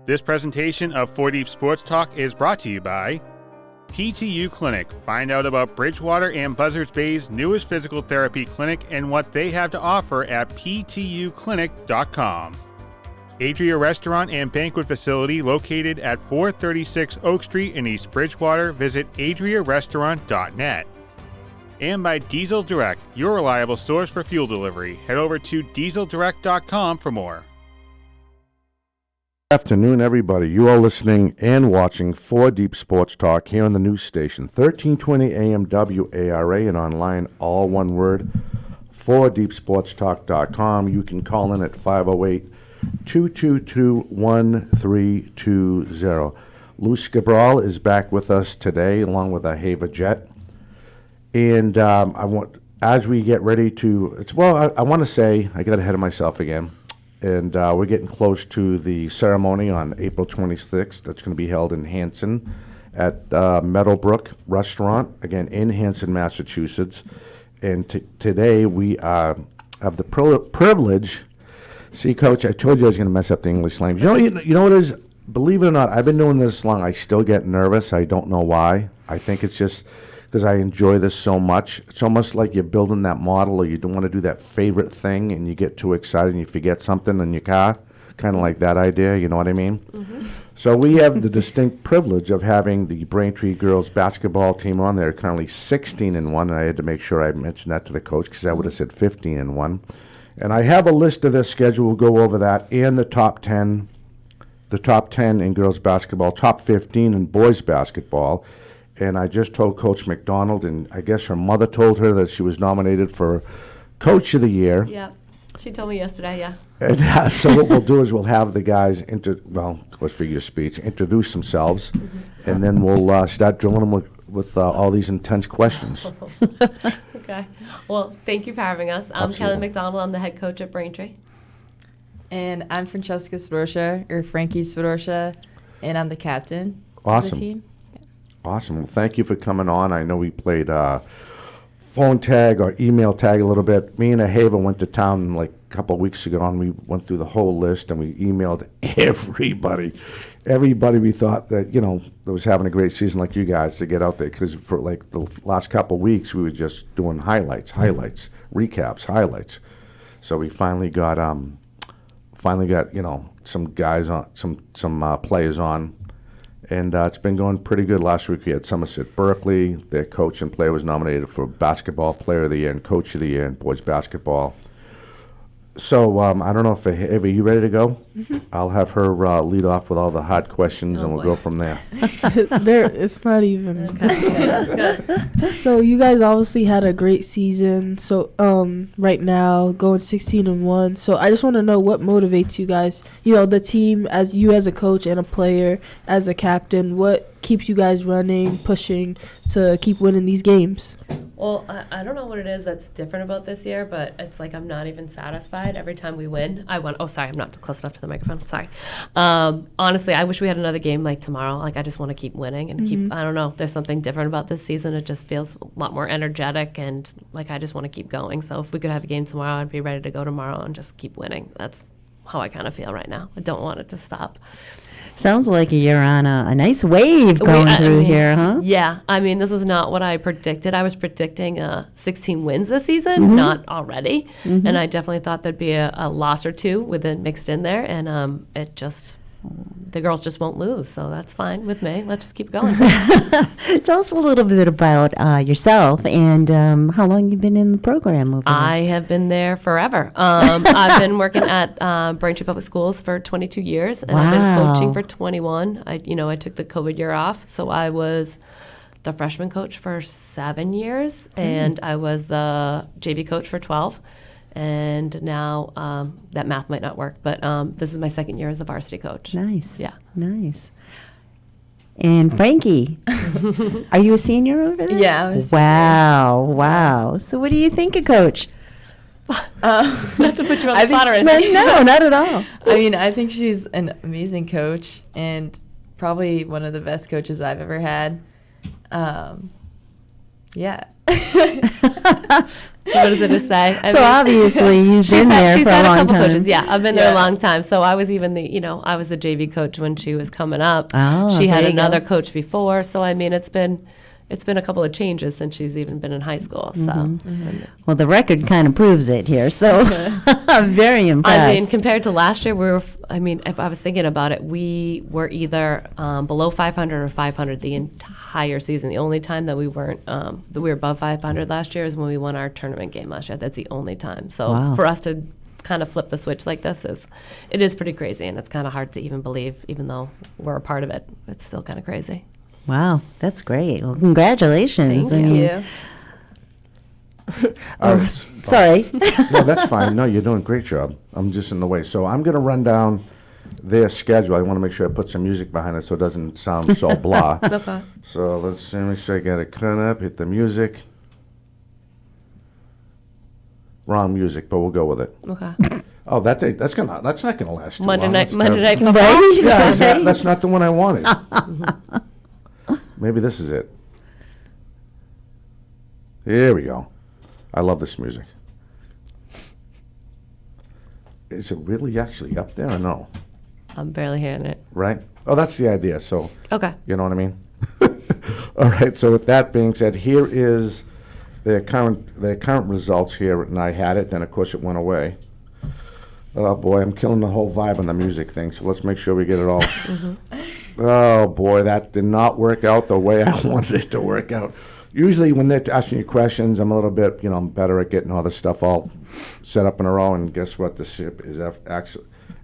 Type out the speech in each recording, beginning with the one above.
This presentation of 4 Deep Sports Talk is brought to you by PTU Clinic. Find out about Bridgewater and Buzzards Bay's newest physical therapy clinic and what they have to offer at ptuclinic.com. Adria Restaurant and Banquet Facility located at 436 Oak Street in East Bridgewater. Visit adriarestaurant.net. And by Diesel Direct, your reliable source for fuel delivery. Head over to dieseldirect.com for more. Good afternoon, everybody. You are listening and watching 4 Deep Sports Talk here on the news station, 1320 AM WARA, and online, all one word, 4deepsportstalk.com. You can call in at 508-222-1320. Luce Cabral is back with us today, along with a Hava Jet. And I want, as we get ready to, I want to say, I got ahead of myself again. And we're getting close to the ceremony on April 26th. That's going to be held in Hanson at Meadowbrook Restaurant, again, in Hanson, Massachusetts. And today we have the privilege. See, Coach, I told you I was going to mess up the English language. You know what it is? Believe it or not, I've been doing this long. I still get nervous. I don't know why. I think it's just because I enjoy this so much. It's almost like you're building that model, or you don't want to do that favorite thing, and you get too excited and you forget something in your car. Kind of like that idea, you know what I mean? Mm-hmm. So we have the distinct privilege of having the Braintree girls basketball team on. They're currently 16-1, and I had to make sure I mentioned that to the coach because I would have said 15-1. And I have a list of their schedule. We'll go over that and the top 10 in girls basketball, top 15 in boys basketball. And I just told Coach McDonald, and I guess her mother told her that she was nominated for Coach of the Year. Yeah, she told me yesterday, yeah. And so what we'll do is we'll have the guys, course, figure of speech, introduce themselves, and then we'll start drilling them with all these intense questions. Okay. Well, thank you for having us. I'm Kelly McDonald. I'm the head coach at Braintree. And I'm Francesca Spadorcia, or Frankie Spadorcia, and I'm the captain of the team. Awesome. Well, thank you for coming on. I know we played phone tag or email tag a little bit. Me and Ahava went to town like a couple of weeks ago, and we went through the whole list, and we emailed everybody. Everybody we thought that, that was having a great season like you guys to get out there, because for like the last couple of weeks, we were just doing highlights, recaps, highlights. So we finally got some guys on, some players on. And it's been going pretty good. Last week we had Somerset Berkeley. Their coach and player was nominated for Basketball Player of the Year and Coach of the Year in boys basketball. So I don't know if Ava, you ready to go? Mm-hmm. I'll have her lead off with all the hard questions, and we'll go from there. It's not even. Okay. So you guys obviously had a great season. So right now going 16-1. So I just want to know what motivates you guys. The team, as a coach and a player, as a captain. What keeps you guys running, pushing to keep winning these games? Well, I don't know what it is that's different about this year, but it's like I'm not even satisfied every time we win. Oh, sorry, I'm not close enough to the microphone. Sorry. Honestly, I wish we had another game like tomorrow. Like, I just want to keep winning and keep, I don't know, there's something different about this season. It just feels a lot more energetic, and like I just want to keep going. So if we could have a game tomorrow, I'd be ready to go tomorrow and just keep winning. That's how I kind of feel right now. I don't want it to stop. Sounds like you're on a nice wave going through here, huh? Yeah. I mean, this is not what I predicted. I was predicting 16 wins this season, not already. Mm-hmm. And I definitely thought there'd be a loss or two mixed in there. And the girls just won't lose. So that's fine with me. Let's just keep going. Tell us a little bit about yourself and how long you've been in the program over there. I have been there forever. I've been working at Braintree Public Schools for 22 years, and I've been coaching for 21. I took the COVID year off, so I was the freshman coach for 7 years, and I was the JV coach for 12. And now that math might not work, but this is my second year as a varsity coach. Nice. Yeah. Nice. And Frankie, are you a senior over there? Yeah, I'm a senior. Wow. So what do you think of Coach? Not to put you on the spot or anything. No, not at all. I mean, I think she's an amazing coach and probably one of the best coaches I've ever had. Yeah. What does it just say? So obviously you've been there she's for had a long couple time. coaches. Yeah, I've been there a Yeah. long time. So I was even I was the JV coach when she was coming up. Oh, she had there you another go. coach before. So I mean, it's been a couple of changes since she's even been in high school. So Mm-hmm. Well, the record kind of proves it here. So I'm very impressed. I mean, compared to last year, if I was thinking about it, we were either below 500 or 500 the entire season. The only time that we weren't, that we were above 500 last year is when we won our tournament game last year. That's the only time. So Wow. for us to kind of flip the switch like this it is pretty crazy, and it's kind of hard to even believe, even though we're a part of it. It's still kind of crazy. Wow, that's great. Well, congratulations. Thank I mean, Yeah. Sorry. No, that's fine. No, you're doing a great job. I'm just in the way. So I'm going to run down their schedule. I want to make sure I put some music behind it so it doesn't sound so blah. Okay. So let's see, make sure I get it cut up, hit the music. Wrong music, but we'll go with it. Okay. Oh, that's not gonna last too Monday long. night, That's Monday night terrible. football. Right? Yeah, that's not the one I wanted. Maybe this is it. Here we go. I love this music. Is it really actually up there or no? I'm barely hearing it. Right? Oh, that's the idea. So, Okay. you know what I mean? All right. So with that being said, here is their current results here, and I had it. Then of course it went away. Oh boy, I'm killing the whole vibe on the music thing. So let's make sure we get it all. Oh boy, that did not work out the way I wanted it to work out. Usually when they're asking you questions, I'm a little bit, I'm better at getting all this stuff all set up in a row. And guess what? The ship is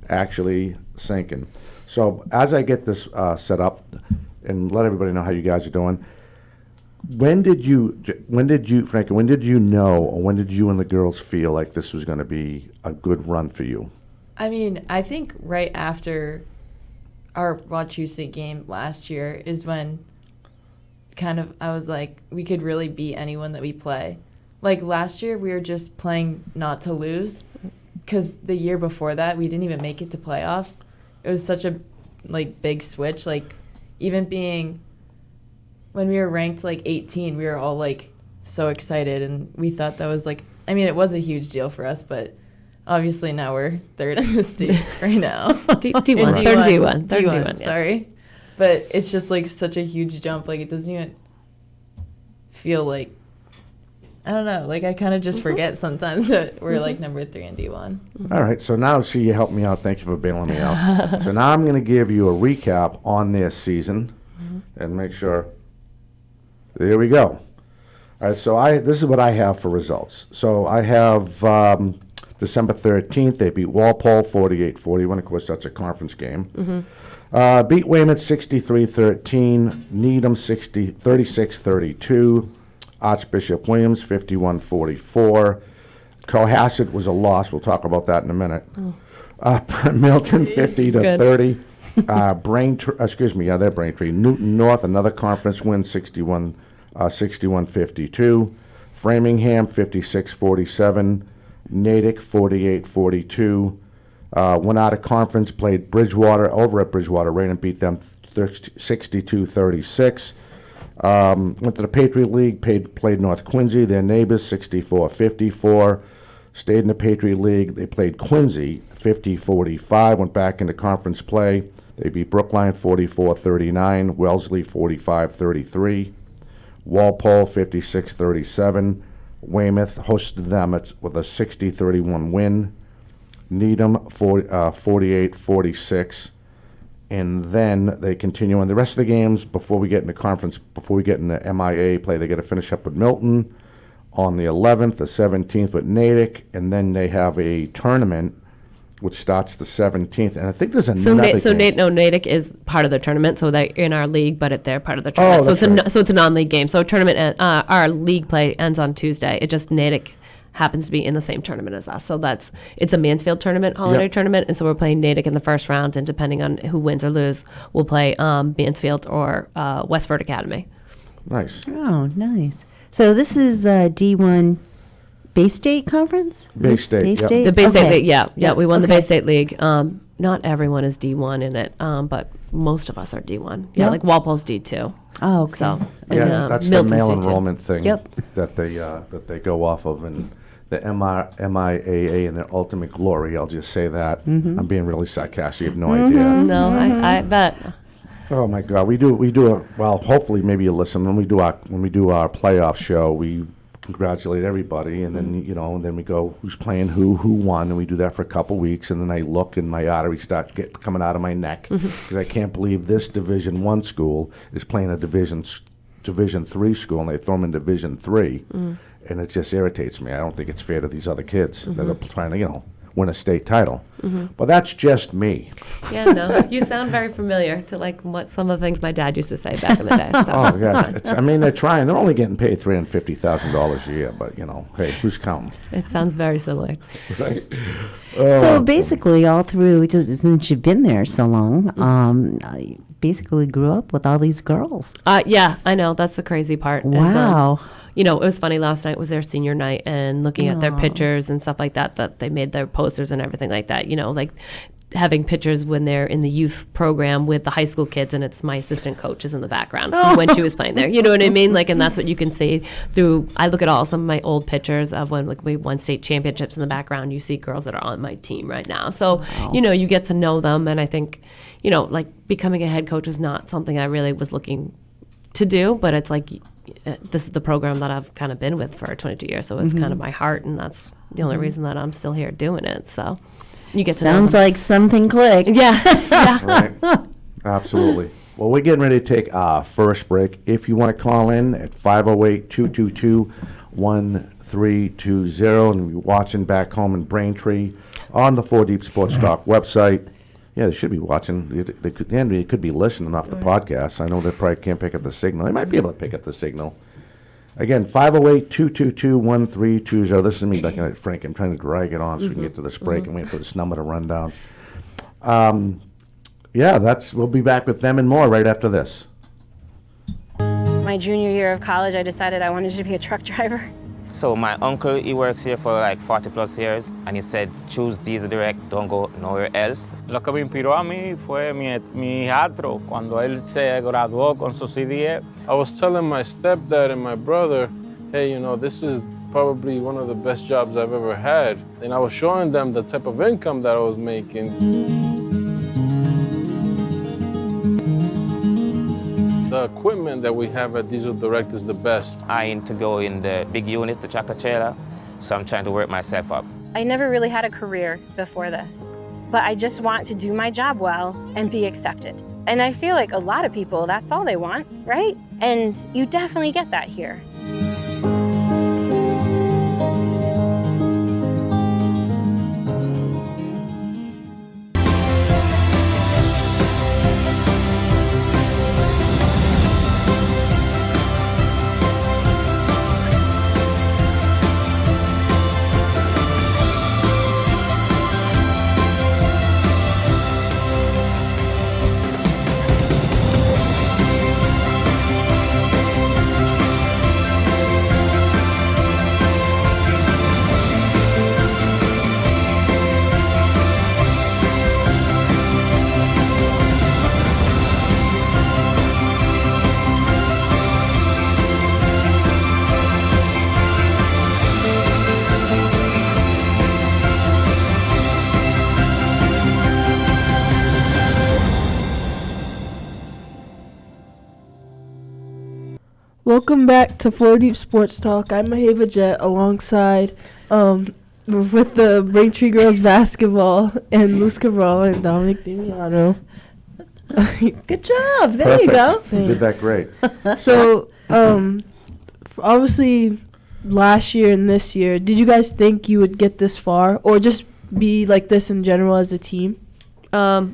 actually sinking. So as I get this set up and let everybody know how you guys are doing, when did you, Frankie, when did you know, or when did you and the girls feel like this was going to be a good run for you? I mean, I think right after our Wachusett game last year is when I was like, we could really beat anyone that we play. Like last year, we were just playing not to lose, because the year before that, we didn't even make it to playoffs. It was such a big switch. Like even being when we were ranked 18, we were all so excited, and we thought that was it was a huge deal for us, but obviously now we're third in the state right now. D1, third D1, third D1, yeah. Sorry, but it's just such a huge jump. It doesn't even feel I don't know. I kind of just forget sometimes that we're number 3 in D1. All right, so now, see, you helped me out. Thank you for bailing me out. So now I'm going to give you a recap on their season and make sure. There we go. All right, so this is what I have for results. So I have December 13th, they beat Walpole 48-41. Of course, that's a conference game. Beat Weymouth 63-13, Needham 36-32, Archbishop Williams 51-44. Cohasset was a loss. We'll talk about that in a minute. Milton 50-30. They're Braintree. Newton North, another conference win, 61-52. Framingham 56-47. Natick 48-42. Went out of conference, played Bridgewater over at Bridgewater. Rain and beat them 62-36. Went to the Patriot League, played North Quincy, their neighbors, 64-54. Stayed in the Patriot League. They played Quincy 50-45. Went back into conference play. They beat Brookline 44-39. Wellesley 45-33. Walpole 56-37. Weymouth hosted them with a 60-31 win. Needham 48-46. And then they continue on the rest of the games before we get into conference, before we get into MIA play. They got to finish up with Milton on the 11th, the 17th with Natick, and then they have a tournament which starts the 17th. And I think there's another game. Natick is part of the tournament, so they're in our league, but they're part of the tournament. Oh, that's So it's a non-league game. So tournament, our league play ends on Tuesday. It just Natick happens to be in the same tournament as us. So it's a Mansfield tournament, holiday tournament, and so we're playing Natick in the first round, and depending on who wins or lose, we'll play Mansfield or Westford Academy. Nice. Oh, nice. So this is D1 Bay State Conference? Is Bay this State, Bay yep. State? The Bay State Okay. League, yeah, we won the Okay. Bay State League. not everyone is D1 in it, but most of us are D1. Yeah, Yeah. like Walpole's D2. Oh, okay. So, Yeah, that's the Milton's mail D2. enrollment thing Yep. that they go off of, and the MIAA and their ultimate glory. I'll just say that. I'm being really sarcastic. You have no idea. No, I bet. Oh my God, we do a, well. Hopefully, maybe you listen when we do our playoff show. We congratulate everybody, and then and then we go who's playing who won, and we do that for a couple weeks, and then I look and my arteries start coming out of my neck because I can't believe this Division 1 school is playing a Division 3 school, and they throw them in Division 3, and it just irritates me. I don't think it's fair to these other kids that are trying to win a state title. But that's just me. Yeah, no, you sound very familiar to like what some of the things my dad used to say back in the day. So. Oh yeah, I mean they're trying. They're only getting paid $350,000 a year, but hey, who's counting? It sounds very similar. Right? So basically, all through, just since you've been there so long, I basically grew up with all these girls. Yeah, I know. That's the crazy part. Wow. It was funny. Last night was their senior night, and looking at their pictures and stuff like that, that they made their posters and everything like that. Like having pictures when they're in the youth program with the high school kids, and it's my assistant coach is in the background when she was playing there. You know what I mean? Like, and that's what you can see through. I look at some of my old pictures of when we won state championships in the background. You see girls that are on my team right now. So you get to know them, and I think like becoming a head coach was not something I really was looking to do, but it's like. This is the program that I've kind of been with for 22 years, so it's kind of my heart, and that's the only reason that I'm still here doing it. So you get to Sounds like something clicked. yeah. Right. Absolutely. Well, we're getting ready to take our first break. If you want to call in at 508-222-1320 and you're watching back home in Braintree on the 4 Deep Sports Talk website, yeah, they should be watching. They could be listening off the podcast. I know they probably can't pick up the signal. They might be able to pick up the signal. Again, 508-222-1320. This is me looking at Frank. I'm trying to drag it on so we can get to this break and wait for this number to run down. We'll be back with them and more right after this. My junior year of college, I decided I wanted to be a truck driver. So my uncle, he works here for like 40 plus years, and he said, choose Diesel Direct, don't go nowhere else. Lo que me inspiró a mí fue mi hijastro cuando él se graduó con su CDF. I was telling my stepdad and my brother, hey, this is probably one of the best jobs I've ever had. And I was showing them the type of income that I was making. The equipment that we have at Diesel Direct is the best. I aim to go in the big unit, the tractor trailer, so I'm trying to work myself up. I never really had a career before this, but I just want to do my job well and be accepted. And I feel like a lot of people, that's all they want, right? And you definitely get that here. Welcome back to 4 Deep Sports Talk. I'm Maheva Jet alongside with the Braintree girls basketball and Luz Cabral and Dominic Damiano. Good job. There you go. You did that great. So, obviously, last year and this year, did you guys think you would get this far or just be like this in general as a team? I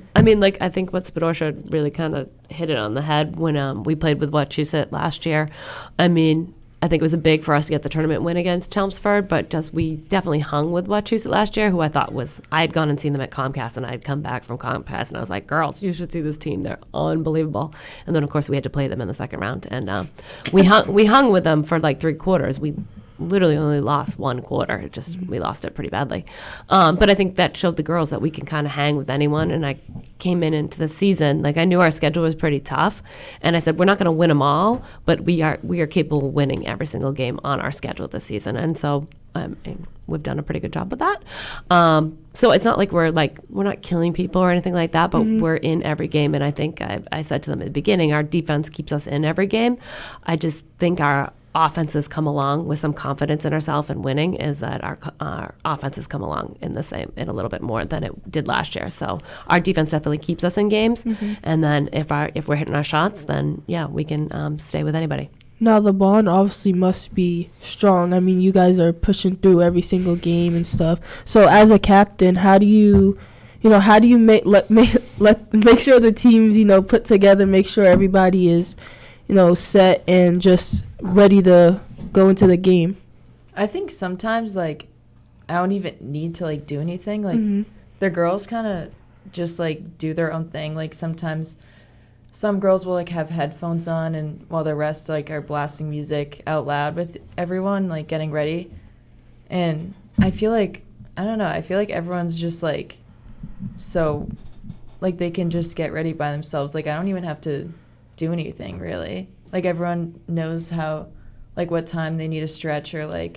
think what Spadorcia really kind of hit it on the head when we played with Wachusett last year. I think it was big for us to get the tournament win against Chelmsford, but we definitely hung with Wachusett last year, who I thought I had gone and seen them at Comcast, and I had come back from Comcast, and I was like, girls, you should see this team. They're unbelievable. And then, of course, we had to play them in the second round, and we hung with them for like 3 quarters. We literally only lost one quarter. It just we lost it pretty badly. But I think that showed the girls that we can kind of hang with anyone. And I came into the season like I knew our schedule was pretty tough, and I said we're not going to win them all, but we are capable of winning every single game on our schedule this season. And so we've done a pretty good job with that. So it's not like we're not killing people or anything like that, but we're in every game. And I think I said to them at the beginning, our defense keeps us in every game. I just think our offenses come along with some confidence in ourselves and winning is that our offenses come along in a little bit more than it did last year. So our defense definitely keeps us in games. And then if we're hitting our shots, then yeah, we can stay with anybody. Now, the bond obviously must be strong. I mean, you guys are pushing through every single game and stuff. So, as a captain, how do you make sure the team's, put together, make sure everybody is, set and just ready to go into the game? I think sometimes, I don't even need to, do anything. The girls kind of just, do their own thing. Sometimes some girls will have headphones on, and while the rest are blasting music out loud with everyone getting ready. And I feel I don't know, I feel everyone's just so they can just get ready by themselves. I don't even have to do anything really. Everyone knows how what time they need to stretch, or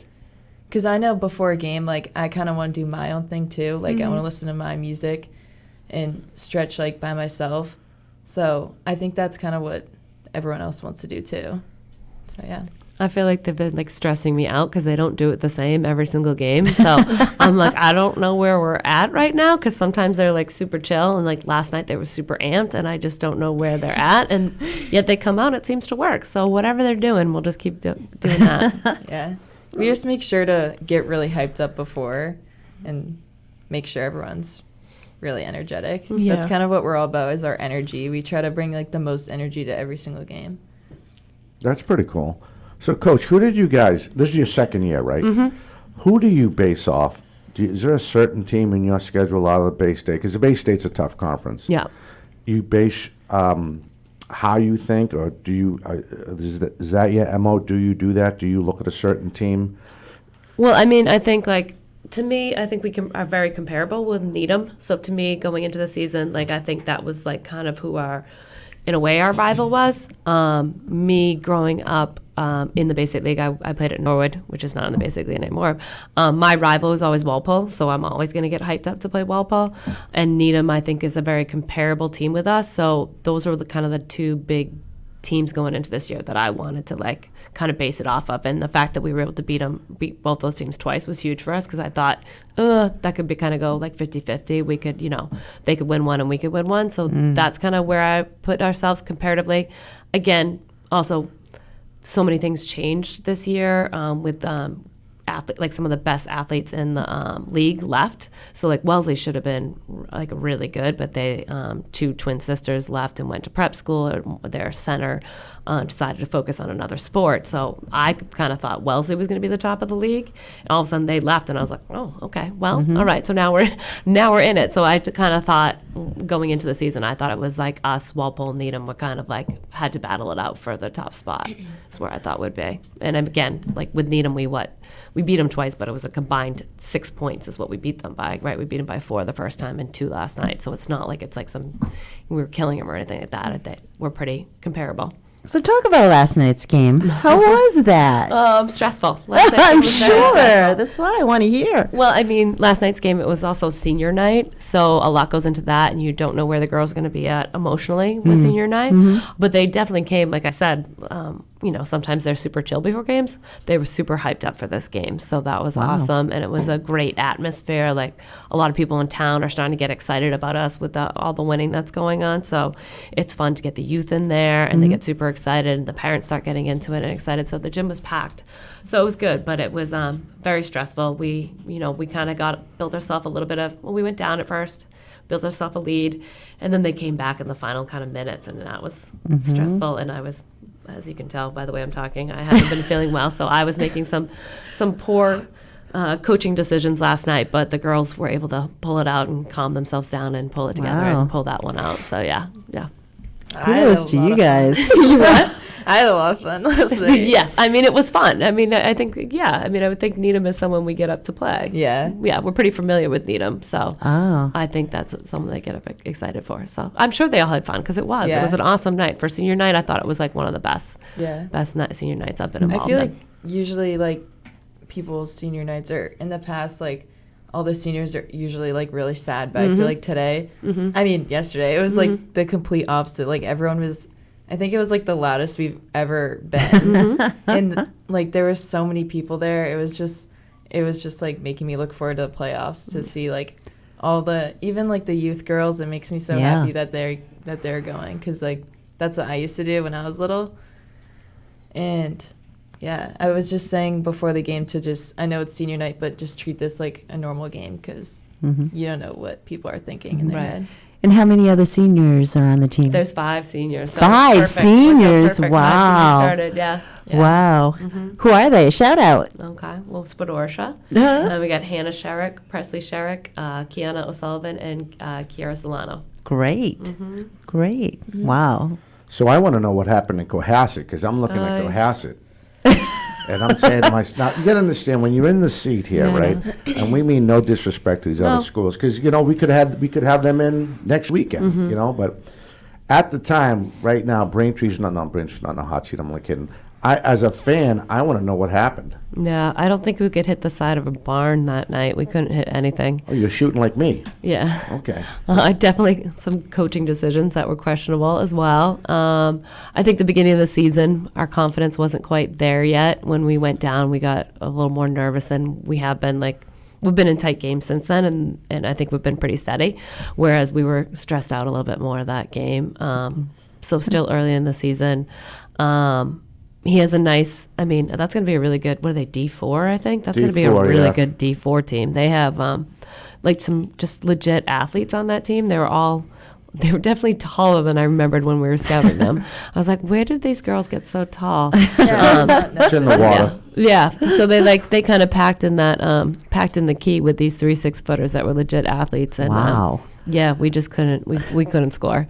because I know before a game I kind of want to do my own thing too. I want to listen to my music and stretch by myself. So I think that's kind of what everyone else wants to do too. So yeah. I feel like they've been stressing me out because they don't do it the same every single game. So I'm I don't know where we're at right now, because sometimes they're super chill, and last night they were super amped, and I just don't know where they're at. And yet they come out, it seems to work. So whatever they're doing, we'll just keep doing that. Yeah. We just make sure to get really hyped up before and make sure everyone's really energetic. Yeah. That's kind of what we're all about, is our energy. We try to bring the most energy to every single game. That's pretty cool. So, Coach, who did you guys? This is your second year, right? Who do you base off? Is there a certain team in your schedule out of the Bay State? Because the Bay State's a tough conference. Yeah. You base how you think, or do you? Is that your MO? Do you do that? Do you look at a certain team? Well, I mean, I think to me, I think we are very comparable with Needham. So to me, going into the season, I think that was kind of who in a way, our rival was. Me growing up in the Bay State League, I played at Norwood, which is not in the Bay State League anymore. My rival was always Walpole, so I'm always going to get hyped up to play Walpole. And Needham, I think, is a very comparable team with us. So those were kind of the two big teams going into this year that I wanted to kind of base it off of. And the fact that we were able to beat both those teams twice was huge for us, because I thought that could be kind of go 50-50. We could, they could win one and we could win one. So that's kind of where I put ourselves comparatively. Again, also so many things changed this year with some of the best athletes in the league left. So Wellesley should have been really good, but they two twin sisters left and went to prep school. Their center decided to focus on another sport. So I kind of thought Wellesley was going to be the top of the league. And all of a sudden they left, and I was like, oh, okay, well, all right. So now we're in it. So I kind of thought going into the season, I thought it was us, Walpole, and Needham were kind of had to battle it out for the top spot. Is where I thought would be. And again, with Needham, we beat them twice, but it was a combined 6 points is what we beat them by, right? We beat them by 4 the first time and 2 last night. So it's not it's we were killing them or anything like that. I think we're pretty comparable. So talk about last night's game. How was that? Stressful. I'm sure. That's why I want to hear. Well, I mean, last night's game, it was also senior night, so a lot goes into that, and you don't know where the girls are going to be at emotionally with senior night. But they definitely came, like I said, sometimes they're super chill before games. They were super hyped up for this game, so that was awesome, and it was a great atmosphere. A lot of people in town are starting to get excited about us with all the winning that's going on, so it's fun to get the youth in there, and they get super excited, and the parents start getting into it and excited, so the gym was packed. So it was good, but it was very stressful. We kind of built ourselves a little bit of, we went down at first, built ourselves a lead, and then they came back in the final kind of minutes, and that was stressful, and I was, as you can tell by the way I'm talking, I haven't been feeling well, so I was making some poor coaching decisions last night, but the girls were able to pull it out and calm themselves down and pull it together and pull that one out. So yeah. Kudos to you guys. I had a lot of fun last night. Yes, I mean, it was fun. I mean, I think, yeah, I mean, I would think Needham is someone we get up to play. Yeah. Yeah, we're pretty familiar with Needham, so Oh. I think that's something they get up excited for. So I'm sure they all had fun because it was. It Yeah. was an awesome night. For senior night, I thought it was like one of the best senior nights I've been involved I feel in. like usually like people's senior nights are in the past like all the seniors are usually like really sad, but I feel like today, I mean yesterday, it was like the complete opposite. Like everyone was, I think it was like the loudest we've ever been, and like there were so many people there. It was just like making me look forward to the playoffs to see like all the, even like the youth girls. It makes me so happy that they're going, because like that's what I used to do when I was little. And yeah, I was just saying before the game to just, I know it's senior night, but just treat this like a normal game, because you don't know what people are thinking in their head. And how many other seniors are on the team? There's 5 seniors. So 5 perfect. seniors. Perfect. Wow. Started, yeah. Wow. Who are they? Shout out. Okay. Well, Spadorsha. Then we got Hannah Sherrick, Presley Sherrick, Kiana O'Sullivan, and Kiara Solano. Great. Great. Wow. So I want to know what happened in Cohasset, because I'm looking at Cohasset. And I'm saying to myself, now you got to understand, when you're in the seat here, right? And we mean no disrespect to these other schools, because we could have them in next weekend, But at the time, right now, Braintree's not in the hot seat. I'm only kidding. As a fan, I want to know what happened. Yeah, I don't think we could hit the side of a barn that night. We couldn't hit anything. Oh, you're shooting like me. Yeah. Okay. Definitely some coaching decisions that were questionable as well. I think the beginning of the season, our confidence wasn't quite there yet. When we went down, we got a little more nervous than we have been. We've been in tight games since then, and I think we've been pretty steady, whereas we were stressed out a little bit more that game. So still early in the season. He has a nice, I mean, that's going to be a really good, what are they, D4, I think? That's going to be a really good D4 team. They have, some just legit athletes on that team. They were definitely taller than I remembered when we were scouting them. I was like, where did these girls get so tall? It's in the water. Yeah. So they kind of packed in the key with these 3 6-footers that were legit athletes. And, wow. Yeah, we just couldn't, we couldn't score.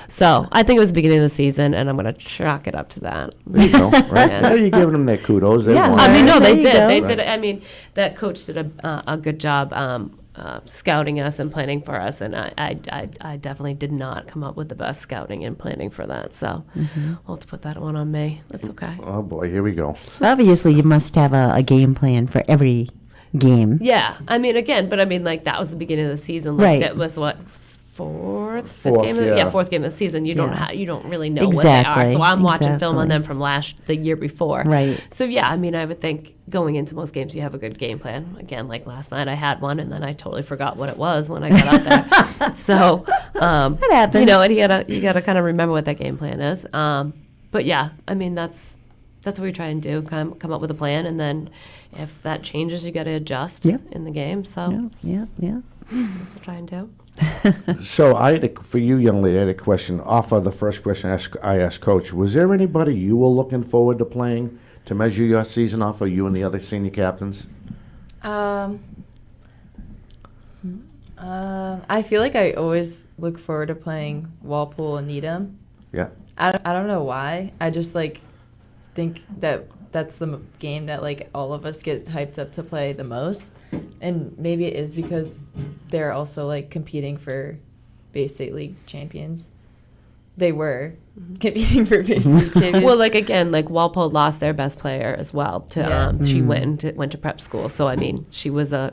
So I think it was the beginning of the season, and I'm going to chalk it up to that. There you go. Right? Yeah. You're giving them their kudos. They won. I mean, no, they did. Go. They did. I mean, that coach did a good job scouting us and planning for us, and I definitely did not come up with the best scouting and planning for that. So I'll have to put that one on me. That's okay. Oh boy, here we go. Obviously, you must have a game plan for every game. Yeah, I mean, that was the beginning of the season. Right. That was what, fourth game of the season. You don't really know what they are. So I'm watching film on them from the year before. Right. So yeah, I mean, I would think going into most games you have a good game plan. Again, like last night I had one, and then I totally forgot what it was when I got out there. So that happens. And you gotta kind of remember what that game plan is. But yeah, I mean that's what we try and do. Come up with a plan, and then if that changes, you got to adjust in the game. So yeah. That's what we try and do. So for you, young lady, I had a question off of the first question I asked Coach. Was there anybody you were looking forward to playing to measure your season off of, you and the other senior captains? I feel like I always look forward to playing Walpole and Needham. Yeah. I don't know why. I just think that that's the game that all of us get hyped up to play the most, and maybe it is because they're also competing for Bay State League champions. They were competing for Bay State champions. Well, again, Walpole lost their best player as well. She went to prep school, so I mean, she was a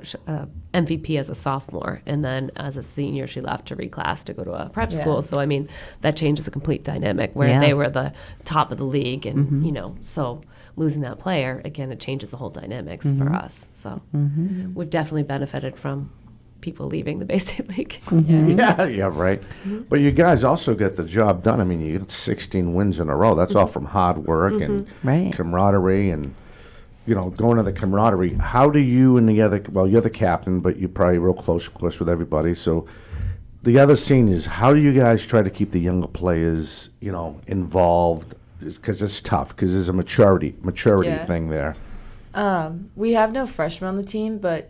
MVP as a sophomore, and then as a senior, she left to reclass to go to a prep school. So I mean, that changes a complete dynamic where they were the top of the league, and so losing that player again, it changes the whole dynamics for us. So we've definitely benefited from people leaving the Bay State League. Yeah, right. But you guys also get the job done. I mean, you got 16 wins in a row. That's all from hard work and camaraderie and, going to the camaraderie. How do you and you're the captain, but you're probably real close, of course, with everybody. So the other seniors, how do you guys try to keep the younger players, involved? Because it's tough, because there's a maturity thing there. We have no freshmen on the team, but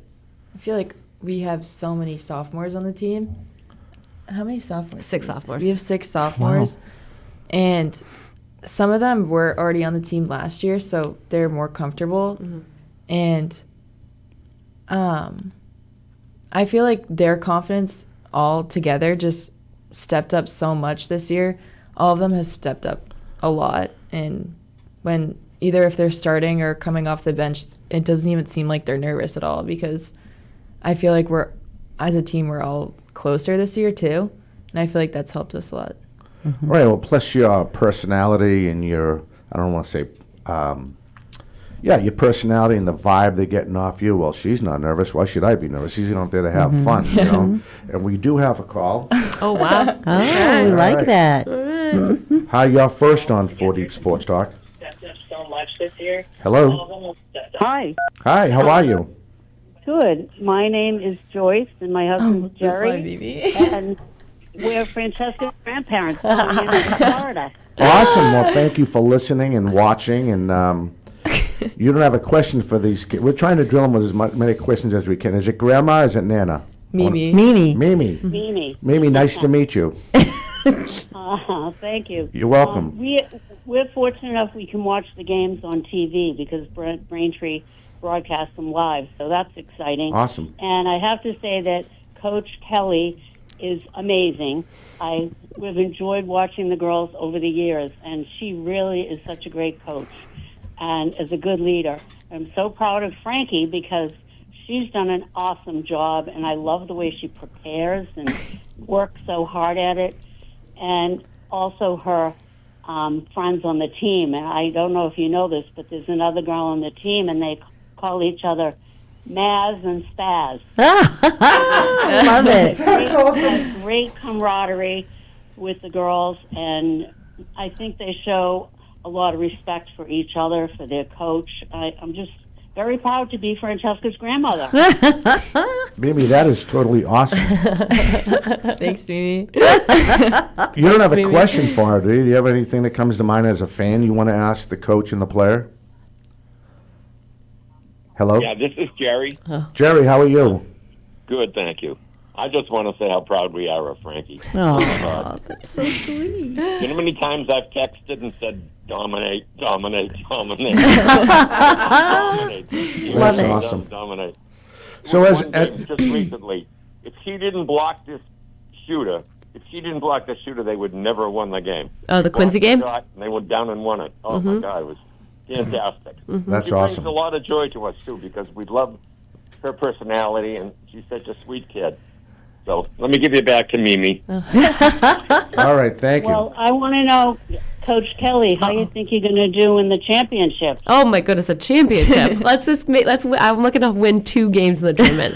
I feel like we have so many sophomores on the team. How many sophomores? 6 sophomores. We have 6 sophomores. Wow. And some of them were already on the team last year, so they're more comfortable. And I feel like their confidence all together just stepped up so much this year. All of them has stepped up a lot. And when either if they're starting or coming off the bench, it doesn't even seem like they're nervous at all, because I feel like as a team, we're all closer this year too. And I feel like that's helped us a lot. Right. Well, plus your personality and your, I don't want to say, your personality and the vibe they're getting off you. Well, she's not nervous. Why should I be nervous? She's out there to have fun, you know. And we do have a call. Oh, wow. Oh, we like right. that. Hi, you're first on 4 Deep Sports Talk. So much this year. Hello. Hi. Hi, how are you? Good. My name is Joyce, and my husband's Jerry. That's my baby. And we're Francesca's grandparents down here in Florida. Awesome. Well, thank you for listening and watching. And you don't have a question for these kids. We're trying to drill them with as many questions as we can. Is it Grandma or is it Nana? Mimi. Mimi, nice to meet you. Thank you. You're welcome. We're fortunate enough we can watch the games on TV because Braintree broadcasts them live, so that's exciting. Awesome. And I have to say that Coach Kelly is amazing. We've enjoyed watching the girls over the years, and she really is such a great coach and is a good leader. I'm so proud of Frankie because she's done an awesome job, and I love the way she prepares and works so hard at it. And also her friends on the team. And I don't know if you know this, but there's another girl on the team, and they call each other Maz and Spaz. I love it. Great camaraderie with the girls, and I think they show a lot of respect for each other, for their coach. I'm just very proud to be Francesca's grandmother. Mimi, that is totally awesome. Thanks, Mimi. You don't have a question for her, do you? Do you have anything that comes to mind as a fan you want to ask the coach and the player? Hello? Yeah, this is Jerry. Jerry, how are you? Good, thank you. I just want to say how proud we are of Frankie. Oh, that's so sweet. You know how many times I've texted and said, dominate, dominate, dominate. Love That's it. awesome. Dominate. So One game just recently, if she didn't block this shooter, they would never have won the game. Oh, the Quincy Blocked the game? shot, and they went down and won it. Oh, my God, it was fantastic. That's She awesome. brings a lot of joy to us, too, because we love her personality, and she's such a sweet kid. So let me give you back to Mimi. All right, thank you. Well, I want to know, Coach Kelly, how you think you're going to do in the championship? Oh my goodness, a championship! I'm looking to win 2 games in the tournament.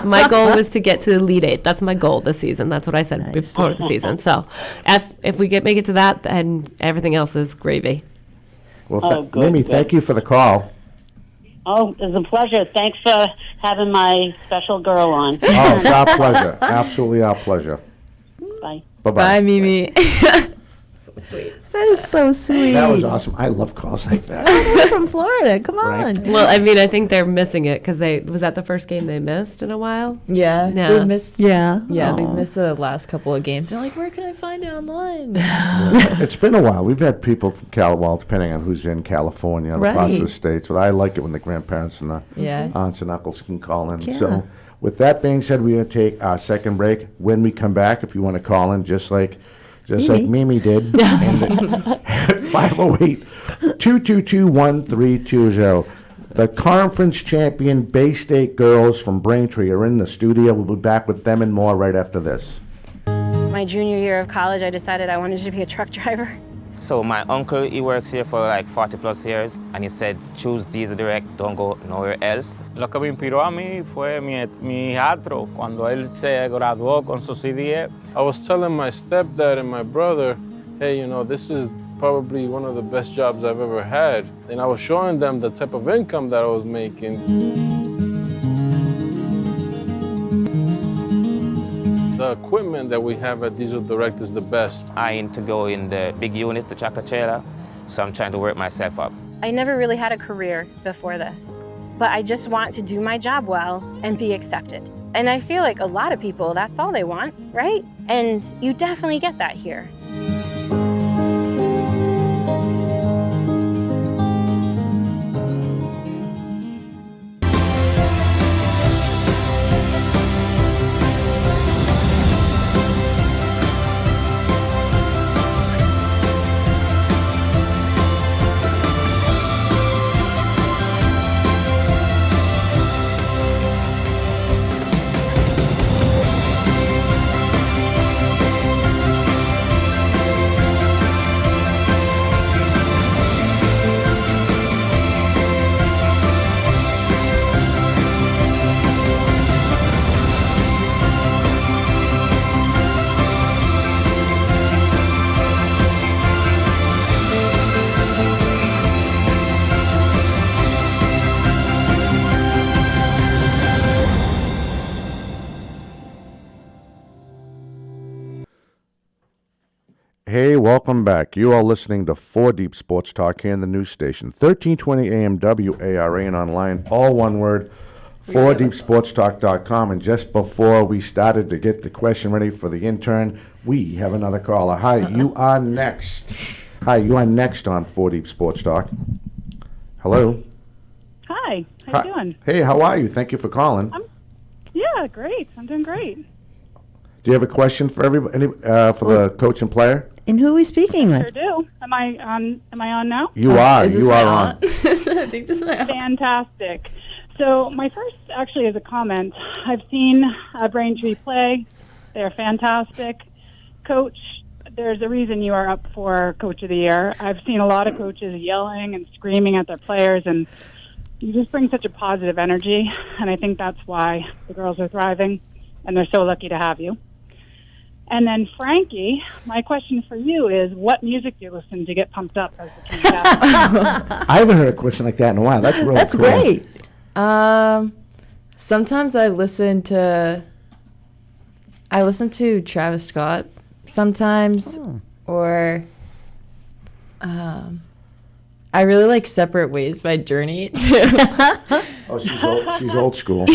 My goal was to get to the Elite 8. That's my goal this season. That's what I said before the season. So, if we make it to that, then everything else is gravy. Well, good, Mimi, good. thank you for the call. Oh, it's a pleasure. Thanks for having my special girl on. Oh, it's our pleasure. Absolutely our pleasure. Bye. Bye-bye. Bye, Mimi. Sweet. That is so sweet. That was awesome. I love calls like that. We're from Florida. Come on. Right. Well, I mean, I think they're missing it because was that the first game they missed in a while? Yeah, Yeah. they missed. Yeah. Yeah, they Aw. missed the last couple of games. They're like, where can I find it online? It's been a while. We've had people from depending on who's in California, other parts of the Right. states. But I like it when the grandparents and the Yeah. aunts and uncles can call in. Yeah. So with that being said, we're going to take our second break. When we come back, if you want to call in, just like Mimi did, and at 508-222-1320. The conference champion Bay State girls from Braintree are in the studio. We'll be back with them and more right after this. My junior year of college, I decided I wanted to be a truck driver. So my uncle, he works here for like 40 plus years, and he said, choose diesel direct, don't go nowhere else. Lo que me inspiró a mí fue mi hijastro cuando él se graduó con su CDF. I was telling my stepdad and my brother, hey, you know, this is probably one of the best jobs I've ever had. And I was showing them the type of income that I was making. The equipment that we have at Diesel Direct is the best. I aim to go in the big unit, the tractor trailer, so I'm trying to work myself up. I never really had a career before this, but I just want to do my job well and be accepted. And I feel like a lot of people, that's all they want, right? And you definitely get that here. welcome back. You are listening to 4 Deep Sports Talk here in the news station, 1320 AM WARA, and online, all one word, 4deepsportstalk.com. And just before we started to get the question ready for the intern, we have another caller. Hi, you are next. Hi, you are next on 4 Deep Sports Talk. Hello. Hi, how you doing? Hey, how are you? Thank you for calling. Yeah, great. I'm doing great. Do you have a question for everybody, for the coach and player? And who are we speaking with? Sure do. Am I on now? You are. Is this You my are aunt? on. I think this is my aunt. Fantastic. So my first actually is a comment. I've seen Braintree play. They're fantastic. Coach, there's a reason you are up for Coach of the Year. I've seen a lot of coaches yelling and screaming at their players, and you just bring such a positive energy, and I think that's why the girls are thriving, and they're so lucky to have you. And then, Frankie, my question for you is, what music do you listen to get pumped up as the team captain? I haven't heard a question like that in a while. That's really That's cool. great. Sometimes I listen to Travis Scott sometimes, or I really like Separate Ways by Journey too. Oh, she's old school.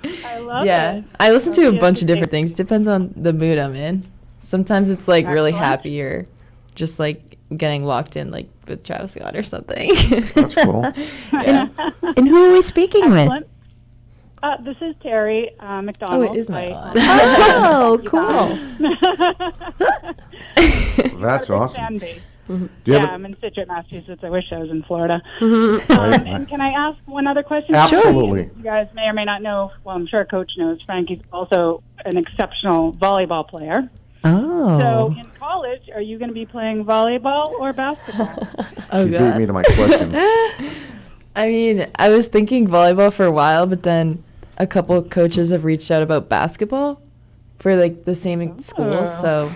I love Yeah, it. I listen to a bunch of Fantastic. different things. Depends on the mood I'm in. Sometimes it's like really Excellent. happy, or just like getting locked in like with Travis Scott or something. That's cool. Yeah. And who are we speaking with? Excellent. This is Terry McDonald. Oh, it is my aunt. Oh, cool. That's awesome. Sandy. Do you Yeah, have I'm in Situate, Massachusetts. I wish I was in Florida. Right. And can I ask one other question? Absolutely. You guys may or may not know, well, I'm sure Coach knows, Frankie's also an exceptional volleyball player. Oh. So in college, are you going to be playing volleyball or basketball? Oh She beat god. me to my question. I mean, I was thinking volleyball for a while, but then a couple of coaches have reached out about basketball for like the same schools, so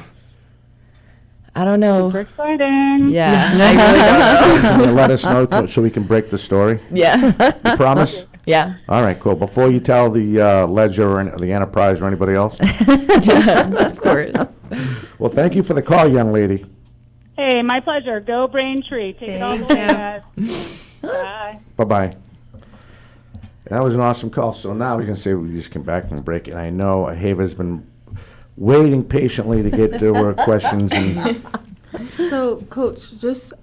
I don't know. Super exciting. Yeah, I really don't know. Can you let us know so we can break the story? Yeah. You promise? Yeah. All right, cool. Before you tell the Ledger or the Enterprise or anybody else. Of course. Well, thank you for the call, young lady. Hey, my pleasure. Go Braintree. Take it all the way, guys. Bye. Bye-bye. That was an awesome call. So now we can say we just came back from break, and I know Hava's been waiting patiently to get to her questions. And So, Coach,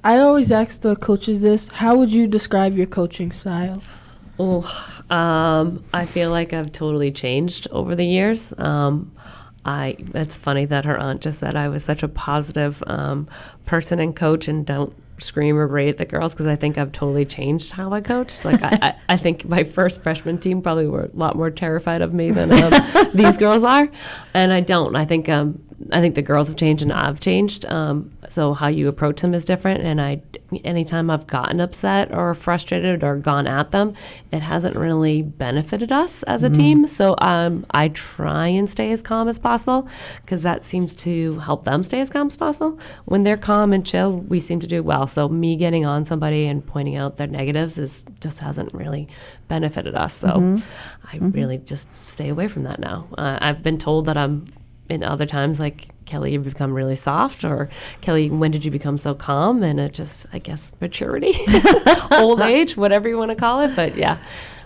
I always ask the coaches this. How would you describe your coaching style? I feel like I've totally changed over the years. It's funny that her aunt just said I was such a positive person and coach and don't scream or berate at the girls, because I think I've totally changed how I coach. Like I think my first freshman team probably were a lot more terrified of me than these girls are, and I don't. I think the girls have changed and I've changed. So how you approach them is different. And anytime I've gotten upset or frustrated or gone at them, it hasn't really benefited us as a team. So I try and stay as calm as possible, because that seems to help them stay as calm as possible. When they're calm and chill, we seem to do well. So me getting on somebody and pointing out their negatives just hasn't really benefited us. So I really just stay away from that now. I've been told that I'm, in other times, like, Kelly, you've become really soft, or Kelly, when did you become so calm? And it just, I guess, maturity, old age, whatever you want to call it. But yeah,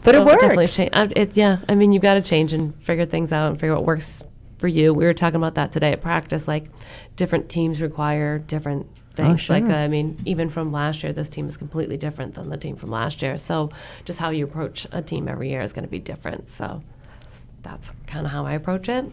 But it I've definitely works. changed. Yeah, I mean, you got to change and figure things out and figure what works for you. We were talking about that today at practice. Like, different teams require different things. sure. Like, I mean, even from last year, this team is completely different than the team from last year. So just how you approach a team every year is going to be different. So that's kind of how I approach it.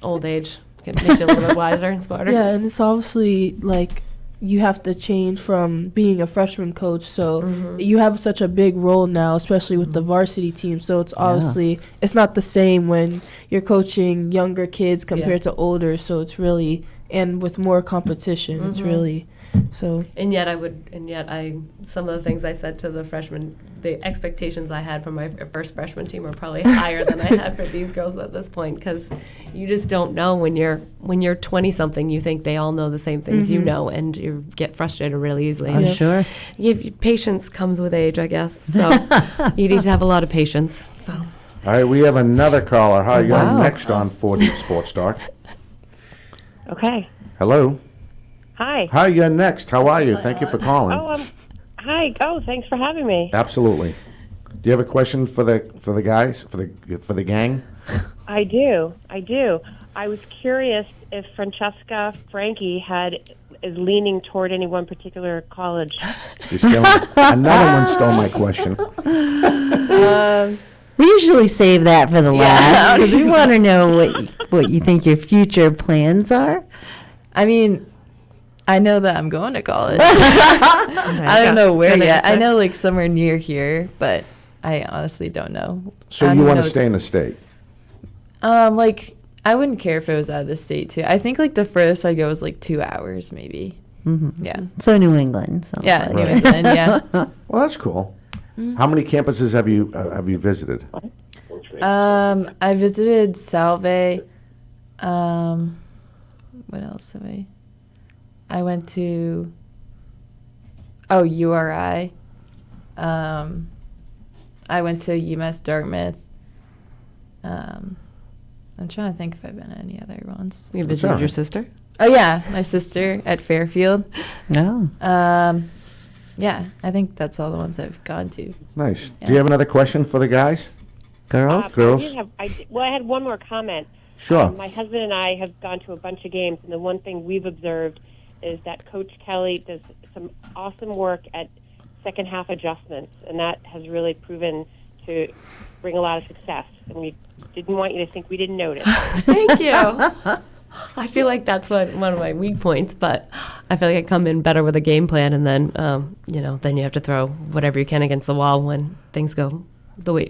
Old age makes you a little bit wiser and smarter. Yeah, and it's obviously like you have to change from being a freshman coach. So you have such a big role now, especially with the varsity team. So it's obviously, it's not the same when you're coaching younger kids compared to older. So it's really, and with more competition, it's really, so. And yet some of the things I said to the freshmen, the expectations I had from my first freshman team are probably higher than I had for these girls at this point, because you just don't know when you're 20-something, you think they all know the same things you know, and you get frustrated really easily. I'm sure. Patience comes with age, I guess. So you need to have a lot of patience. So. all right, we have another caller. Hi, you're Wow. next on 4 Deep Sports Talk. Okay. Hello. Hi. Hi, you're next. How are you? Thank you for calling. Hi. Oh, thanks for having me. Absolutely. Do you have a question for the guys, for the gang? I do. I was curious if Francesca Frankie is leaning toward any one particular college. Another one stole my question. We usually save that for the last because we want to know what you think your future plans are. I mean, I know that I'm going to college. I don't know where yet. I know like somewhere near here, but I honestly don't know. So you want to stay in the state? Like I wouldn't care if it was out of the state too. I think like the furthest I'd go is like 2 hours maybe. Mm-hmm. Yeah. So New England. Yeah, like. New England. Yeah. Well, that's cool. How many campuses have you visited? I visited Salve. What else have I went to URI. I went to UMass Dartmouth. I'm trying to think if I've been to any other ones. You visited your sister? Oh yeah, my sister at Fairfield. No. Yeah, I think that's all the ones I've gone to. Nice. Yeah. Do you have another question for the guys? Girls? Girls? I had one more comment. Sure. My husband and I have gone to a bunch of games, and the one thing we've observed is that Coach Kelly does some awesome work at second half adjustments, and that has really proven to bring a lot of success. And we didn't want you to think we didn't notice. Thank you. I feel like that's one of my weak points, but I feel like I come in better with a game plan, and then then you have to throw whatever you can against the wall when things go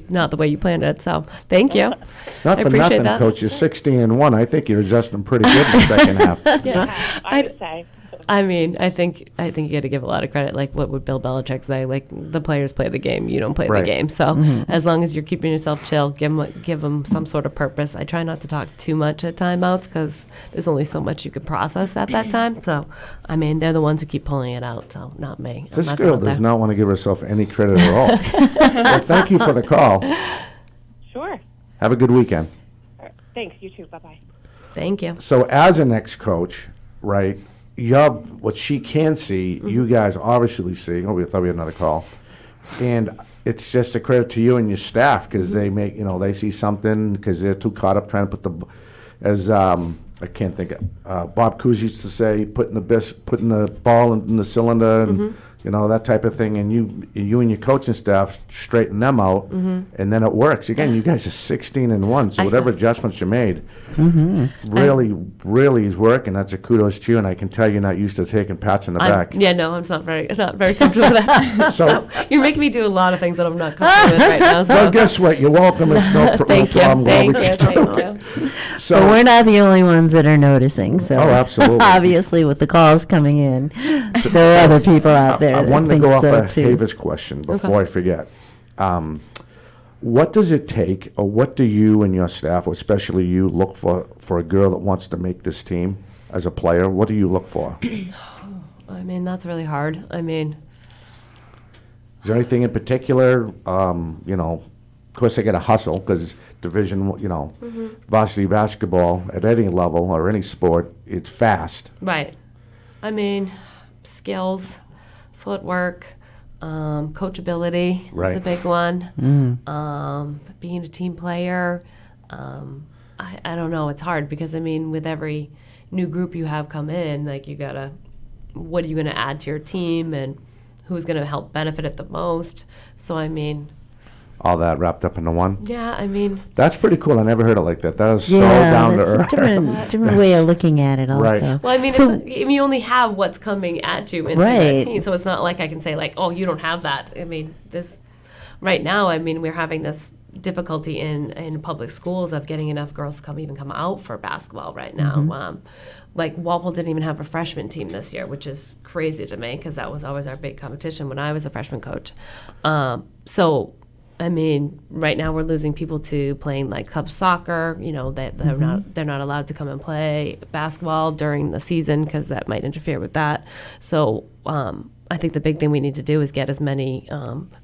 not the way you planned it. So thank you. Not I for appreciate nothing, that. Coach. You're 16-1. I think you're adjusting pretty good in the second half. Yeah, I would say. I mean, I think you got to give a lot of credit. Like, what would Bill Belichick say? Like, the players play the game, you don't play Right. the game. So, as long as you're keeping yourself chill, give them some sort of purpose. I try not to talk too much at timeouts because there's only so much you can process at that time. So, I mean, they're the ones who keep pulling it out. So, not me. I'm This not girl going does there. not want to give herself any credit at all. Well, thank you for the call. Sure. Have a good weekend. Thanks. You too. Bye-bye. Thank you. So as an ex-coach, right, what she can see, you guys obviously see. Oh, we thought we had another call. And it's just a credit to you and your staff because they make, they see something because they're too caught up trying to put I can't think of, Bob Cousy used to say, putting the ball in the cylinder and, that type of thing. And you and your coaching staff straighten them out and then it works. Again, you guys are 16-1, so whatever adjustments you made really is working. That's a kudos to you, and I can tell you're not used to taking pats in the back. Yeah, no, I'm not very comfortable with that. So you're making me do a lot of things that I'm not comfortable with right now. So. Well, guess what? You're welcome. It's no problem. Thank you. So But we're not the only ones that are noticing. So Oh, absolutely. obviously, with the calls coming in, there are other people out there I that wanted to think go off so of too. Ava's question before I forget. What does it take, or what do you and your staff, or especially you, look for a girl that wants to make this team as a player? What do you look for? I mean, that's really hard. I mean, Is there anything in particular? Of course, they got to hustle because division, varsity basketball at any level or any sport, it's fast. right. I mean, skills, footwork, coachability is Right. a big one. Being a team player. I don't know. It's hard because, I mean, with every new group you have come in, like, what are you going to add to your team and who's going to help benefit it the most? So, I mean, All that wrapped up into one. yeah, I mean, That's pretty cool. I never heard it like that. That is so Yeah, down to that's earth. a different way of looking at it also. Right. well, I mean, So- you only have what's coming at you in Right. that team, so it's not like I can say, like, oh, you don't have that. I mean, right now, I mean, we're having this difficulty in public schools of getting enough girls to come out for basketball right now. Like, Walpole didn't even have a freshman team this year, which is crazy to me because that was always our big competition when I was a freshman coach. So, I mean, right now we're losing people to playing like club soccer. They're not allowed to come and play basketball during the season because that might interfere with that. So I think the big thing we need to do is get as many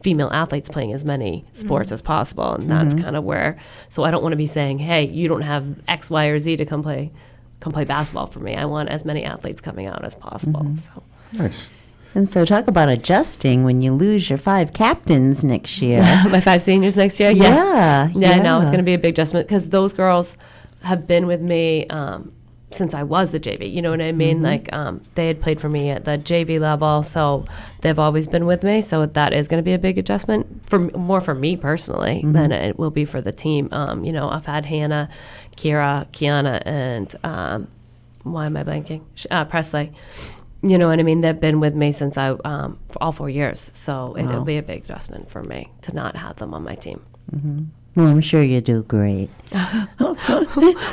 female athletes playing as many sports as possible, and that's kind of where. So I don't want to be saying, hey, you don't have X, Y, or Z to come play come play basketball for me. I want as many athletes coming out as possible. So. Nice. And so talk about adjusting when you lose your 5 captains next year. My 5 seniors next year? Yeah. Yeah, no, it's going to be a big adjustment because those girls have been with me since I was the JV. You know what I mean? Like they had played for me at the JV level, so they've always been with me. So that is going to be a big adjustment more for me personally than it will be for the team. You know, I've had Hannah, Kira, Kiana, and why am I blanking? Presley. You know what I mean? They've been with me since for all 4 years. So it'll be a big adjustment for me to not have them on my team. Well, I'm sure you do great. We're gonna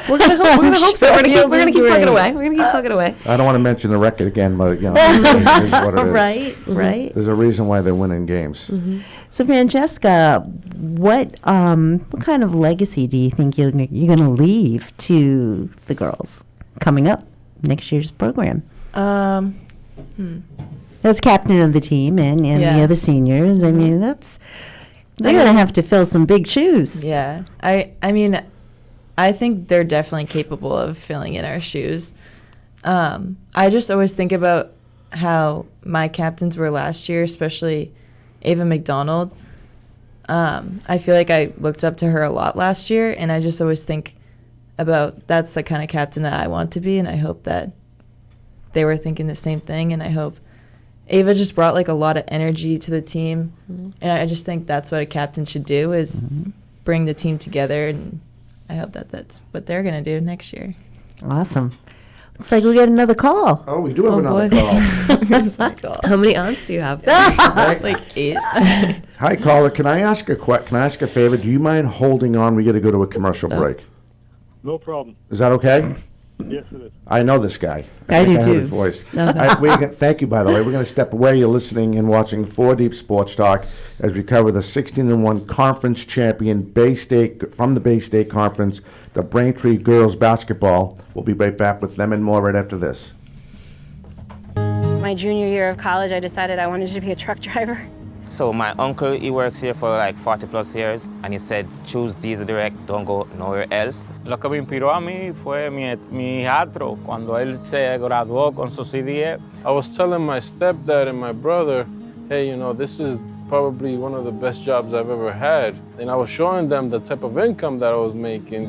hope so. We're gonna keep plugging away. We're gonna keep plugging away. I don't want to mention the record again, but you know, it is what it is. Right. There's a reason why they're winning games. So, Francesca, what kind of legacy do you think you're going to leave to the girls coming up next year's program? As captain of the team and the other seniors, I mean, they're going to have to fill some big shoes. Yeah. I mean, I think they're definitely capable of filling in our shoes. I just always think about how my captains were last year, especially Ava McDonald. I feel like I looked up to her a lot last year, and I just always think about that's the kind of captain that I want to be, and I hope that they were thinking the same thing, and I hope Ava just brought like a lot of energy to the team, and I just think that's what a captain should do is bring the team together, and I hope that that's what they're going to do next year. Awesome. Looks like we got another call. Oh, we do have another call. Where's my call? How many aunts do you have? Like 8. Hi, caller. Can I ask a favor? Do you mind holding on? We got to go to a commercial break. No problem. Is that okay? Yes, it is. I know this guy. I do heard too. his voice. Thank you, by the way. We're going to step away. You're listening and watching 4 Deep Sports Talk as we cover the 16-1 conference champion Bay State from the Bay State Conference, the Braintree girls basketball. We'll be right back with them and more right after this. My junior year of college, I decided I wanted to be a truck driver. So my uncle, he works here for like 40 plus years, and he said, choose Diesel Direct, don't go nowhere else. Lo que me inspiró a mí fue mi hijastro cuando él se graduó con su CDE. I was telling my stepdad and my brother, hey, you know, this is probably one of the best jobs I've ever had. And I was showing them the type of income that I was making.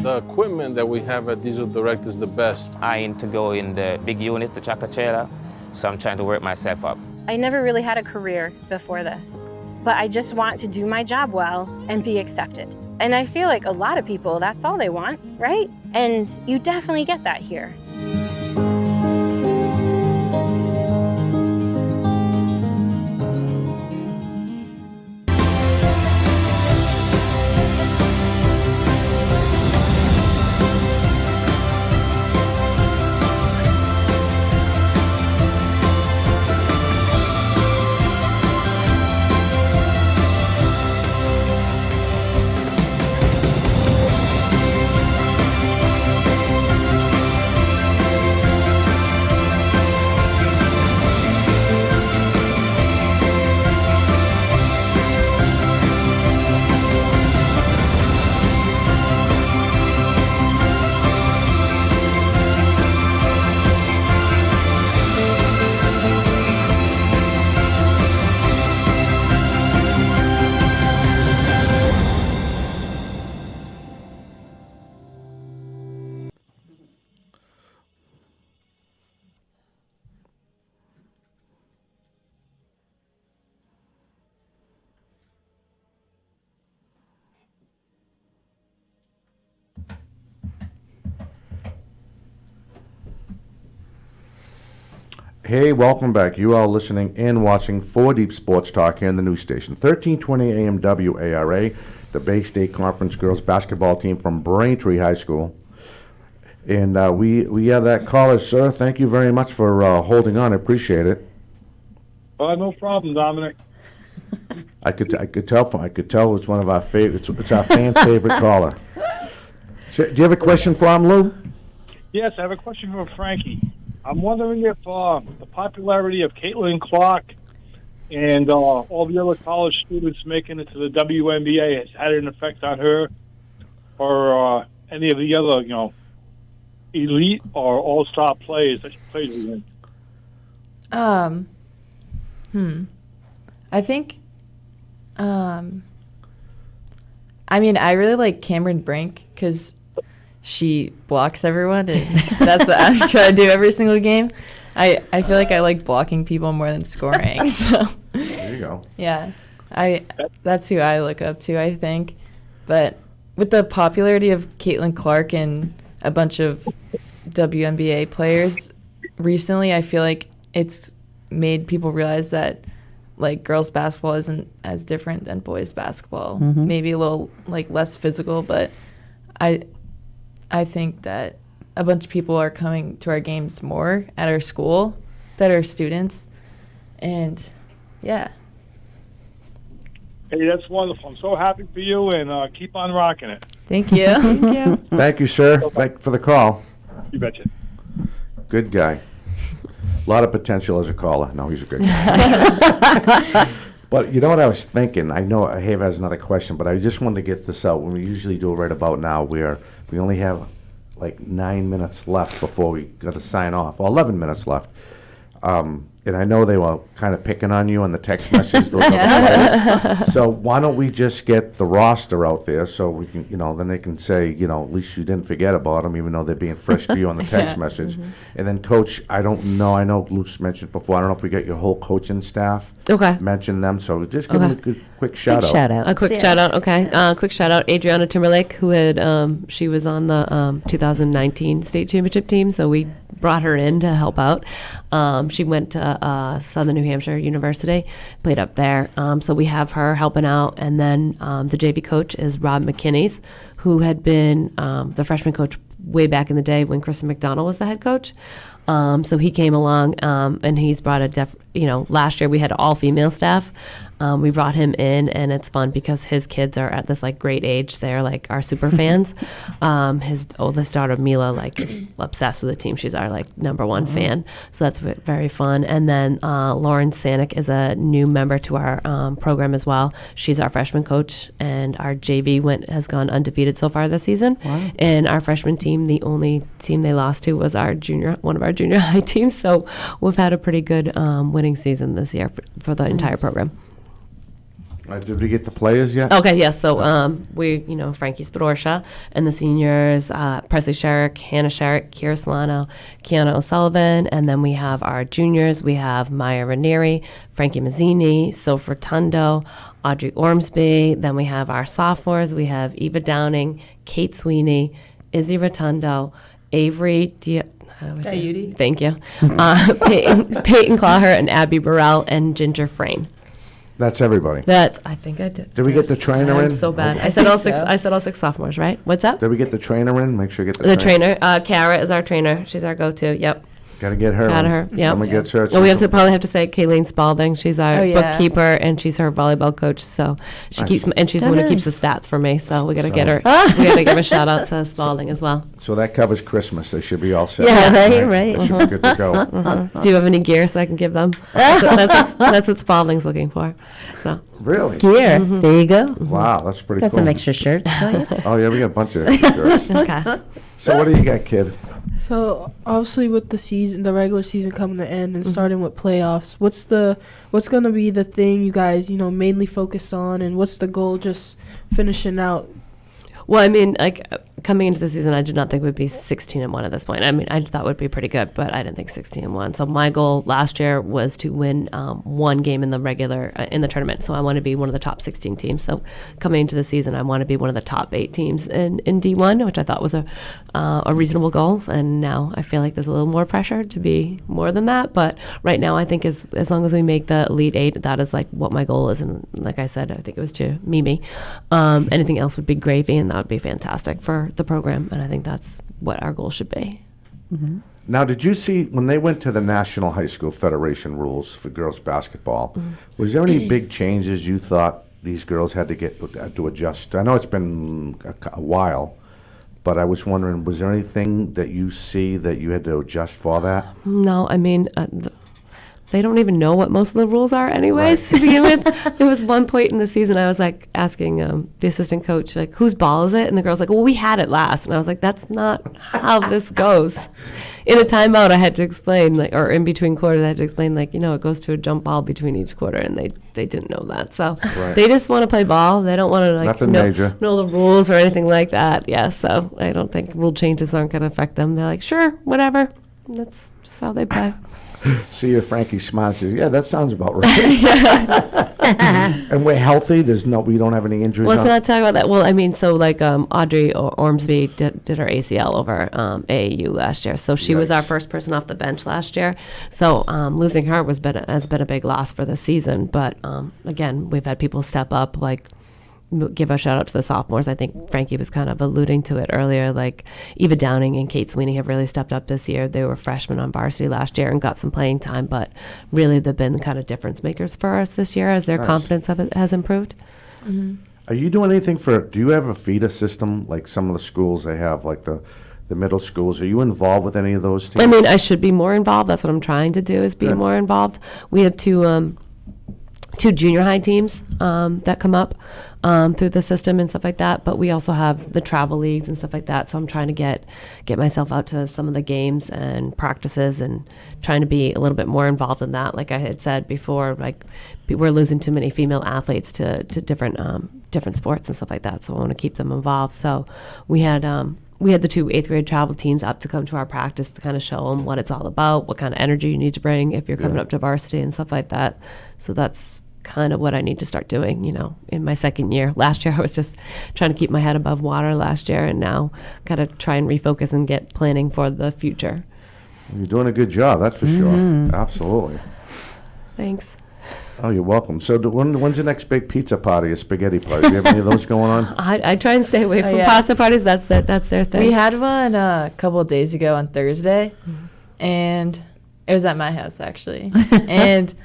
The equipment that we have at Diesel Direct is the best. I aim to go in the big unit, the tractor trailer, so I'm trying to work myself up. I never really had a career before this, but I just want to do my job well and be accepted. And I feel like a lot of people, that's all they want, right? And you definitely get that here. Hey, welcome back. You are listening and watching 4 Deep Sports Talk here in the news station. 1320 AM WARA, the Bay State Conference girls basketball team from Braintree High School. And we have that caller, sir. Thank you very much for holding on. I appreciate it. No problem, Dominic. I could tell it's one of our favorites. It's our fan favorite caller. So, do you have a question for him, Lou? Yes, I have a question for Frankie. I'm wondering if the popularity of Caitlin Clark and all the other college students making it to the WNBA has had an effect on her or any of the other, elite or all-star players that she plays with? I think, I mean, I really like Cameron Brink because she blocks everyone, and that's what I'm trying to do every single game. I feel like I like blocking people more than scoring. So There you go. yeah, that's who I look up to, I think. But with the popularity of Caitlin Clark and a bunch of WNBA players recently, I feel like it's made people realize that like girls basketball isn't as different than boys basketball. Mhm. Maybe a little like less physical, but I think that a bunch of people are coming to our games more at our school that are students. And yeah. Hey, that's wonderful. I'm so happy for you, and keep on rocking it. Thank you. Thank you. Thank you, sir. Thank you for the call. You betcha. Good guy. A lot of potential as a caller. No, he's a good guy. But you know what I was thinking? I know Have has another question, but I just wanted to get this out. When we usually do it right about now, where we only have like 9 minutes left before we got to sign off. Well, 11 minutes left. And I know they were kind of picking on you on the text message. Those other players. So why don't we just get the roster out there so we can, then they can say, at least you didn't forget about them, even though they're being fresh to you on the text message. Mm-hmm. And then, Coach, I don't know. I know Luke's mentioned before. I don't know if we got your whole coaching staff. Okay. Mention them. So just give them a good, quick shout out. A quick shout out, okay. Quick shout out, Adriana Timberlake, who had she was on the 2019 state championship team, so we brought her in to help out. She went to Southern New Hampshire University, played up there. So we have her helping out, and then the JV coach is Rob McKinney's, who had been the freshman coach way back in the day when Kristen McDonald was the head coach. So he came along, and he's brought last year we had all female staff. We brought him in, and it's fun because his kids are at this like great age. They're like our super fans. His oldest daughter Mila is obsessed with the team. She's our like number one fan. So that's very fun. And then Lauren Sanick is a new member to our program as well. She's our freshman coach, and our JV has gone undefeated so far this season. Wow. And our freshman team, the only team they lost to was one of our junior high teams. So we've had a pretty good winning season this year for the entire program. Did we get the players yet? Okay, yes. So we, Frankie Spadorsha and the seniors, Presley Sherrick, Hannah Sherrick, Kira Solano, Kiana O'Sullivan, and then we have our juniors. We have Maya Ranieri, Frankie Mazzini, Soph Rotundo, Audrey Ormsby. Then we have our sophomores. We have Eva Downing, Kate Sweeney, Izzy Rotundo, Avery Diuti. Thank you. Peyton Clawher and Abby Burrell and Ginger Frayne. That's everybody. I think I did. Did we get the trainer in? I'm so bad. I said all six sophomores, right? What's up? Did we get the trainer in? Make sure you get The trainer. Kara is our trainer. She's our go-to. Yep. Got to get her. Got her. Yep. Someone gets her. Oh, we probably have to say Kayleen Spalding. She's our Oh, yeah. bookkeeper, and she's her volleyball coach. So she Nice. keeps, and she's the That one who keeps the is. stats for me. So we got to get her. Ah. We got to give a shout out to Spalding as well. So that covers Christmas. They should be all set. Yeah, right. They should be good to go. Do you have any gear so I can give them? That's what Spalding's looking for. So Really? Gear. There you go. Wow, that's pretty Got cool. some extra shirts, don't you? Oh, yeah, we got a bunch of extra shirts. okay. So what do you got, kid? So obviously, with the regular season coming to end and starting with playoffs, what's gonna be the thing you guys mainly focus on, and what's the goal? Just finishing out. Well, I mean, like coming into the season, I did not think we'd be 16-1 at this point. I mean, I thought would be pretty good, but I didn't think 16-1. So my goal last year was to win one game in the in the tournament. So I want to be one of the top 16 teams. So coming into the season, I want to be one of the top 8 teams in D1, which I thought was a reasonable goal. And now I feel like there's a little more pressure to be more than that. But right now, I think as long as we make the Elite 8, that is like what my goal is. And like I said, I think it was to Mimi. Anything else would be gravy, and that would be fantastic for the program, and I think that's what our goal should be. Now, did you see when they went to the National High School Federation rules for girls basketball, was there any big changes you thought these girls had to adjust? I know it's been a while, but I was wondering, was there anything that you see that you had to adjust for that? No, I mean, they don't even know what most of the rules are anyways to begin with. There was one point in the season I was like asking the assistant coach, like, whose ball is it? And the girl's like, well, we had it last. And I was like, that's not how this goes. In a timeout, I had to explain, like, or in between quarters, I had to explain, like, it goes to a jump ball between each quarter, and they didn't know that. So they just want to play ball. They don't want to, like, know the rules or anything like that. Yeah, so I don't think rule changes aren't going to affect them. They're like, sure, whatever. That's just how they play. See if Frankie smiles. Yeah, that sounds about right. And we're healthy. We don't have any injuries. Let's not talk about that. Well, I mean, so like Audrey Ormsby did her ACL over AAU last year, so she was our first person off the bench last year. So losing her has been a big loss for the season. But again, we've had people step up, like. Give a shout out to the sophomores. I think Frankie was kind of alluding to it earlier. Like Eva Downing and Kate Sweeney have really stepped up this year. They were freshmen on varsity last year and got some playing time, but really they've been kind of difference makers for us this year as their confidence has improved. Mm-hmm. Are you doing anything do you have a feeder system like some of the schools they have, like the middle schools? Are you involved with any of those teams? I mean, I should be more involved. That's what I'm trying to do, is be more involved. We have two junior high teams that come up through the system and stuff like that, but we also have the travel leagues and stuff like that, so I'm trying to get myself out to some of the games and practices and trying to be a little bit more involved in that. Like I had said before, like we're losing too many female athletes to different sports and stuff like that, so I want to keep them involved. So we had the two 8th grade travel teams up to come to our practice to kind of show them what it's all about, what kind of energy you need to bring if you're coming up to varsity and stuff like that. So that's kind of what I need to start doing, in my second year. Last year I was just trying to keep my head above water last year, and now got to try and refocus and get planning for the future. You're doing a good job, that's for sure. Absolutely. Thanks. Oh, you're welcome. So when's the next big pizza party or spaghetti party? Do you have any of those going on? I try and stay away from pasta parties. That's their thing. We had one a couple of days ago on Thursday, and it was at my house, actually. And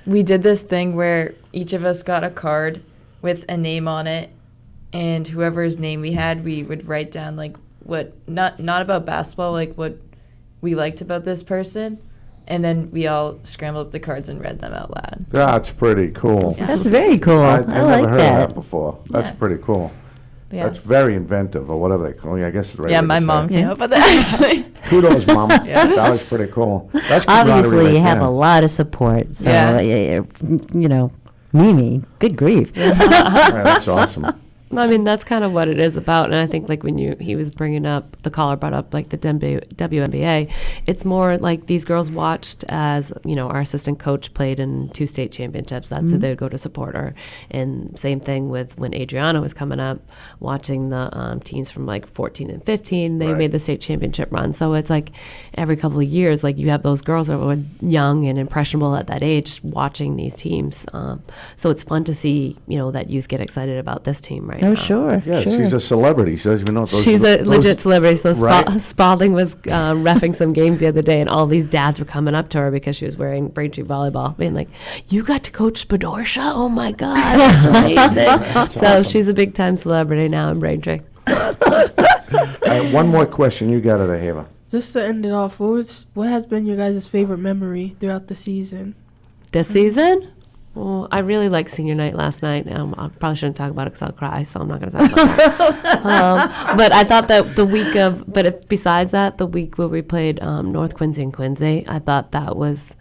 we did this thing where each of us got a card with a name on it, and whoever's name we had, we would write down like what not about basketball, like what we liked about this person, and then we all scrambled up the cards and read them out loud. That's pretty cool. Yeah. That's very cool. I like never heard of that before. That's pretty cool. Yeah. That's very inventive, or whatever they call it. I guess it's right. Yeah, my mom came up with that, actually. Kudos, Mom. That was pretty cool. That's obviously you have a lot of support. So, Mimi, good grief. That's awesome. I mean, that's kind of what it is about. And I think like when he was bringing up, the caller brought up like the WNBA, it's more like these girls watched as, our assistant coach played in 2 state championships. That's who they would go to support her. And same thing with when Adriana was coming up, watching the teams from like 14 and 15, they made the state championship run. So it's like every couple of years, like you have those girls that were young and impressionable at that age watching these teams. So it's fun to see, that youth get excited about this team, right? Oh, sure. Yeah, sure. She's a celebrity. She doesn't even know those. She's a legit celebrity. So Spalding was reffing some games the other day, and all these dads were coming up to her because she was wearing Braintree volleyball, being like, "You got to coach Spadorsha? Oh my God, that's amazing!" That's so awesome. She's a big time celebrity now in Braintree. One more question. You got it, Aheva. Just to end it off, what has been your guys' favorite memory throughout the season? This season? Well, I really liked senior night last night. I probably shouldn't talk about it because I'll cry, so I'm not going to talk about that. But I thought that besides that, the week where we played North Quincy and Quincy, I thought that was,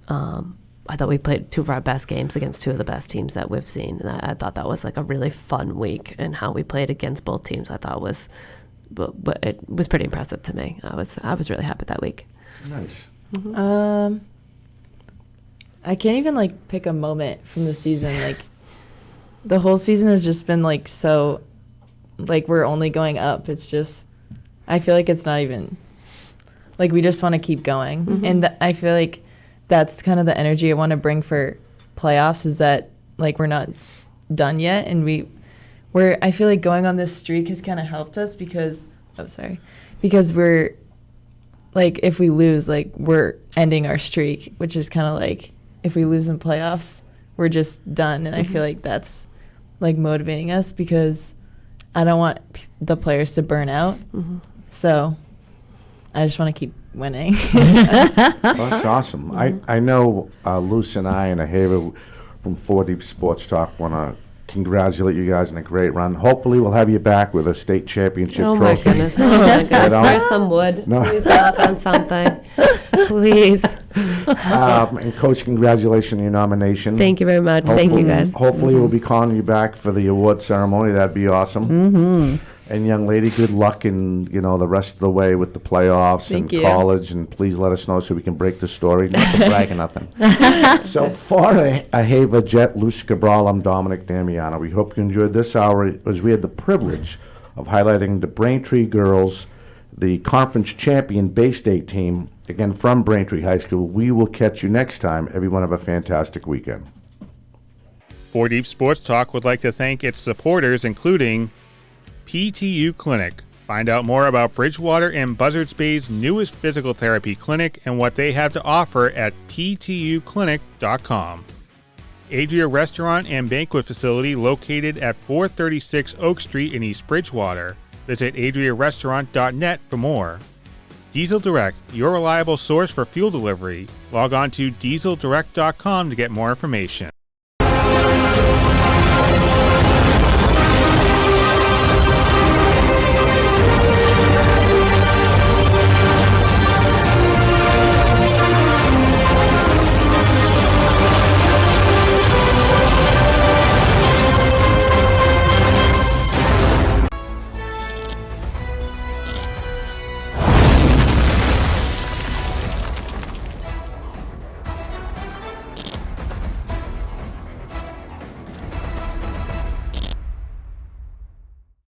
I thought we played 2 of our best games against 2 of the best teams that we've seen. And I thought that was like a really fun week, and how we played against both teams I thought was, but it was pretty impressive to me. I was really happy that week. Nice. Mm-hmm. I can't even like pick a moment from the season. Like the whole season has just been like so, like we're only going up. It's just, I feel like it's not even, like we just want to keep going. Mm-hmm. And I feel like that's kind of the energy I want to bring for playoffs, is that like we're not done yet, and I feel like going on this streak has kind of helped us because we're like, if we lose, like we're ending our streak, which is kind of like, if we lose in playoffs, we're just done. And I feel like that's like motivating us, because I don't want the players to burn out. So I just want to keep winning. Well, that's awesome. I know Luce and I and Ahava from 4 Deep Sports Talk want to congratulate you guys on a great run. Hopefully, we'll have you back with a state championship Oh my trophy. goodness! Oh my goodness! know? Where's some wood? No. Please knock on something. Please. And Coach, congratulations on your nomination. Thank you very much. Thank you, guys. Hopefully, we'll be calling you back for the award ceremony. That'd be awesome. Mm-hmm. And young lady, good luck in the rest of the way with the playoffs Thank and you. college. And please let us know so we can break the story. Not to brag or nothing. So for Ahava Jet, Luce Cabral, I'm Dominic Damiano. We hope you enjoyed this hour as we had the privilege of highlighting the Braintree girls, the conference champion Bay State team, again from Braintree High School. We will catch you next time. Everyone have a fantastic weekend. 4 Deep Sports Talk would like to thank its supporters, including PTU Clinic. Find out more about Bridgewater and Buzzards Bay's newest physical therapy clinic and what they have to offer at ptuclinic.com. Adria Restaurant and Banquet Facility located at 436 Oak Street in East Bridgewater. Visit adriarestaurant.net for more. Diesel Direct, your reliable source for fuel delivery. Log on to dieseldirect.com to get more information.